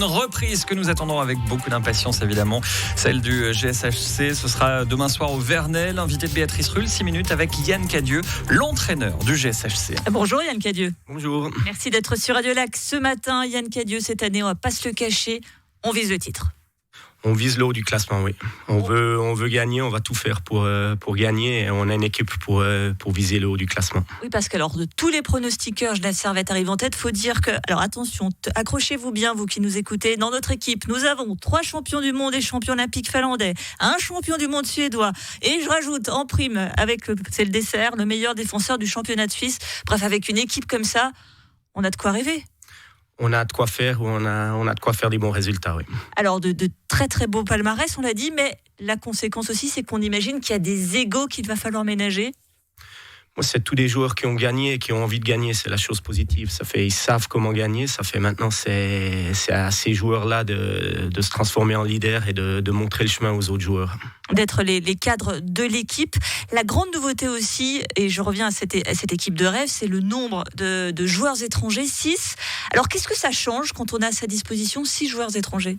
Une reprise que nous attendons avec beaucoup d'impatience évidemment, celle du GSHC. Ce sera demain soir au Vernel, invité de Béatrice Rulle, 6 minutes avec Yann Cadieux, l'entraîneur du GSHC. Bonjour Yann Cadieux. Bonjour. Merci d'être sur Radio Lac ce matin. Yann Cadieux, cette année, on va pas se le cacher, on vise le titre. On vise le haut du classement, oui. On veut gagner, on va tout faire pour gagner. Et on a une équipe pour viser le haut du classement. Oui, parce que alors, de tous les pronostiqueurs, Genève Servette arrive en tête. Faut dire que, alors attention, accrochez-vous bien, vous qui nous écoutez. Dans notre équipe, nous avons 3 champions du monde et champions olympiques finlandais, un champion du monde suédois. Et je rajoute en prime, c'est le dessert, le meilleur défenseur du championnat de Suisse. Bref, avec une équipe comme ça, on a de quoi rêver. On a de quoi faire, on a de quoi faire des bons résultats, oui. Alors, de très très beaux palmarès, on l'a dit, mais la conséquence aussi, c'est qu'on imagine qu'il y a des égos qu'il va falloir ménager. Moi, c'est tous les joueurs qui ont gagné et qui ont envie de gagner, c'est la chose positive. Ils savent comment gagner, ça fait maintenant, c'est à ces joueurs-là de se transformer en leader et de montrer le chemin aux autres joueurs. D'être les cadres de l'équipe. La grande nouveauté aussi, et je reviens à cette équipe de rêve, c'est le nombre de joueurs étrangers, 6. Alors, qu'est-ce que ça change quand on a à sa disposition 6 joueurs étrangers ?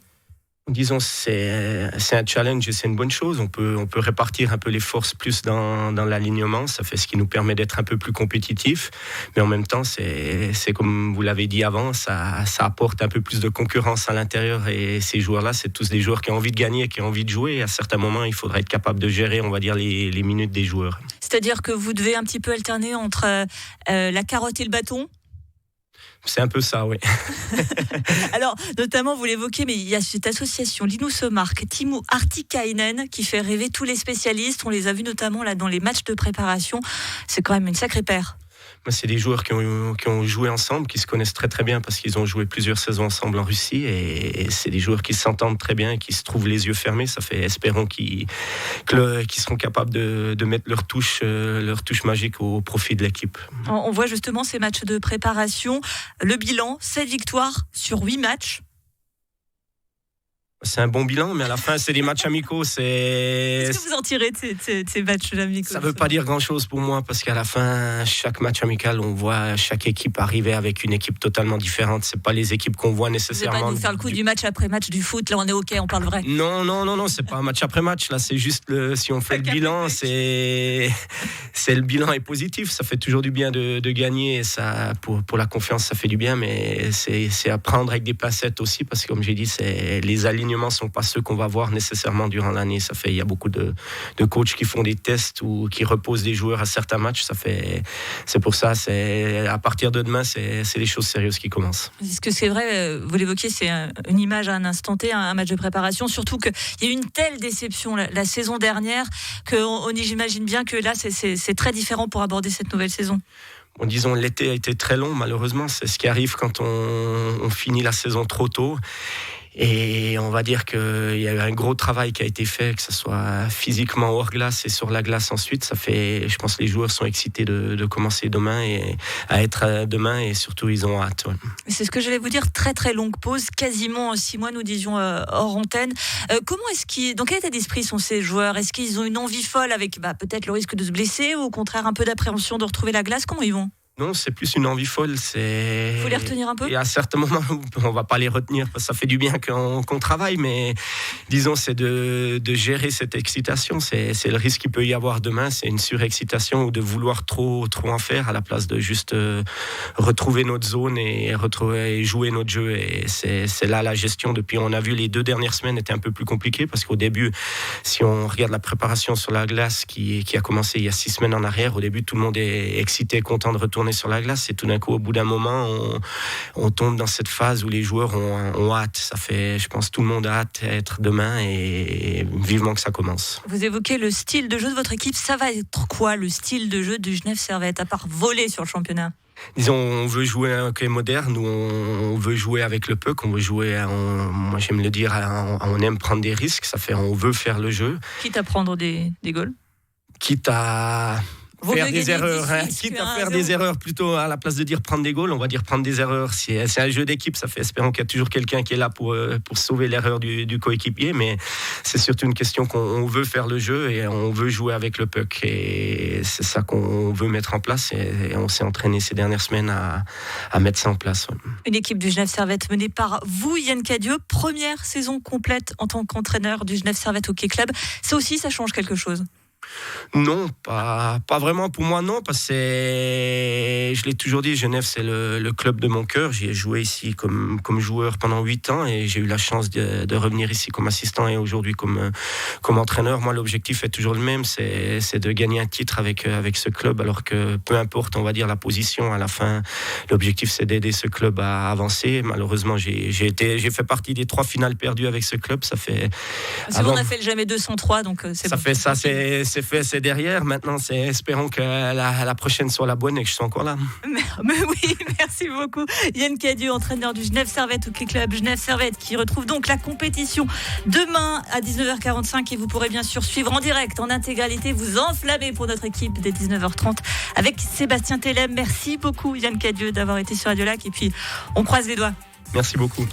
Disons, c'est un challenge et c'est une bonne chose. On peut répartir un peu les forces plus dans l'alignement. Ça fait ce qui nous permet d'être un peu plus compétitifs. Mais en même temps, c'est comme vous l'avez dit avant, ça apporte un peu plus de concurrence à l'intérieur. Et ces joueurs-là, c'est tous des joueurs qui ont envie de gagner, qui ont envie de jouer. Et à certains moments, il faudra être capable de gérer, on va dire, les minutes des joueurs. C'est-à-dire que vous devez un petit peu alterner entre la carotte et le bâton ? C'est un peu ça, oui. Alors, notamment, vous l'évoquez, mais il y a cette association Linus Omark, Timo Artikainen, qui fait rêver tous les spécialistes. On les a vus notamment là dans les matchs de préparation. C'est quand même une sacrée paire. C'est des joueurs qui ont joué ensemble, qui se connaissent très très bien parce qu'ils ont joué plusieurs saisons ensemble en Russie et c'est des joueurs qui s'entendent très bien et qui se trouvent les yeux fermés. Ça fait, espérons qu'ils seront capables de mettre leur touche magique au profit de l'équipe. On voit justement ces matchs de préparation. Le bilan, 7 victoires sur 8 matchs. C'est un bon bilan, mais à la fin, c'est des matchs amicaux. Qu'est-ce que vous en tirez de ces matchs amicaux ? Ça ne veut pas dire grand-chose pour moi, parce qu'à la fin, chaque match amical, on voit chaque équipe arriver avec une équipe totalement différente. Ce n'est pas les équipes qu'on voit nécessairement. Vous n'allez pas nous faire le coup du match après match du foot, là on est OK, on parle vrai. Non, c'est pas un match après match. Là, c'est juste, si on fait le bilan, c'est le bilan est positif. Ça fait toujours du bien de gagner. Et ça, pour la confiance, ça fait du bien, mais c'est à prendre avec des pincettes aussi, parce que comme j'ai dit, les alignements ne sont pas ceux qu'on va voir nécessairement durant l'année. Il y a beaucoup de coachs qui font des tests ou qui reposent des joueurs à certains matchs. C'est pour ça, à partir de demain, c'est les choses sérieuses qui commencent. Est-ce que c'est vrai, vous l'évoquiez, c'est une image à un instant T, un match de préparation, surtout qu'il y a eu une telle déception la saison dernière j'imagine bien que là, c'est très différent pour aborder cette nouvelle saison. Bon, disons, l'été a été très long, malheureusement. C'est ce qui arrive quand on finit la saison trop tôt. Et on va dire qu'il y a eu un gros travail qui a été fait, que ce soit physiquement hors glace et sur la glace ensuite. Je pense que les joueurs sont excités de commencer demain et à être demain, et surtout ils ont hâte. Ouais. C'est ce que j'allais vous dire, très très longue pause, quasiment 6 mois nous disions hors antenne. Dans quel état d'esprit sont ces joueurs ? Est-ce qu'ils ont une envie folle avec peut-être le risque de se blesser, ou au contraire un peu d'appréhension de retrouver la glace ? Comment ils vont ? Non, c'est plus une envie folle. Faut les retenir un peu ? Et à certains moments, on va pas les retenir parce que ça fait du bien qu'on travaille, mais disons, c'est de gérer cette excitation. C'est le risque qu'il peut y avoir demain, c'est une surexcitation ou de vouloir trop en faire à la place de juste retrouver notre zone et jouer notre jeu. Et c'est là la gestion. Depuis, on a vu les 2 dernières semaines étaient un peu plus compliquées parce qu'au début, si on regarde la préparation sur la glace qui a commencé il y a 6 semaines en arrière, au début, tout le monde est excité, content de retourner sur la glace, et tout d'un coup, au bout d'un moment, on tombe dans cette phase où les joueurs ont hâte. Ça fait, je pense, tout le monde a hâte d'être demain et vivement que ça commence. Vous évoquez le style de jeu de votre équipe. Ça va être quoi, le style de jeu du Genève Servette, à part voler sur le championnat ? Disons, on veut jouer un hockey moderne, où on veut jouer avec le puck, on veut jouer, moi j'aime le dire, on aime prendre des risques, ça fait on veut faire le jeu. Quitte à prendre des goals ? Quitte à Vaut faire mieux des gagner erreurs, 18 quitte que à faire 1-0. des erreurs plutôt à la place de dire prendre des goals, on va dire prendre des erreurs. C'est un jeu d'équipe, ça fait espérons qu'il y a toujours quelqu'un qui est là pour sauver l'erreur du coéquipier, mais c'est surtout une question qu'on veut faire le jeu et on veut jouer avec le puck et c'est ça qu'on veut mettre en place et on s'est entraîné ces dernières semaines à mettre ça en place. Ouais. Une équipe du Genève Servette menée par vous, Yann Cadieux. Première saison complète en tant qu'entraîneur du Genève Servette Hockey Club. Ça aussi, ça change quelque chose. Non, pas vraiment pour moi, non, parce que je l'ai toujours dit, Genève, c'est le club de mon cœur. J'y ai joué ici comme joueur pendant 8 ans et j'ai eu la chance de revenir ici comme assistant et aujourd'hui comme entraîneur. Moi, l'objectif est toujours le même, c'est de gagner un titre avec ce club, alors que peu importe, on va dire, la position, à la fin, l'objectif, c'est d'aider ce club à avancer. Malheureusement, j'ai fait partie des 3 finales perdues avec ce club. Ça fait... On a fait le jamais 203, donc c'est ça bon. fait ça, c'est fait, c'est derrière. Maintenant, espérons que la prochaine soit la bonne et que je sois encore là. Mais oui, merci beaucoup. Yann Cadieux, entraîneur du Genève Servette Hockey Club. Genève Servette qui retrouve donc la compétition demain à 19h45 et vous pourrez bien sûr suivre en direct, en intégralité, vous enflammer pour notre équipe dès 19h30 avec Sébastien Tellem. Merci beaucoup Yann Cadieux d'avoir été sur Radio Lac et puis on croise les doigts. Merci beaucoup.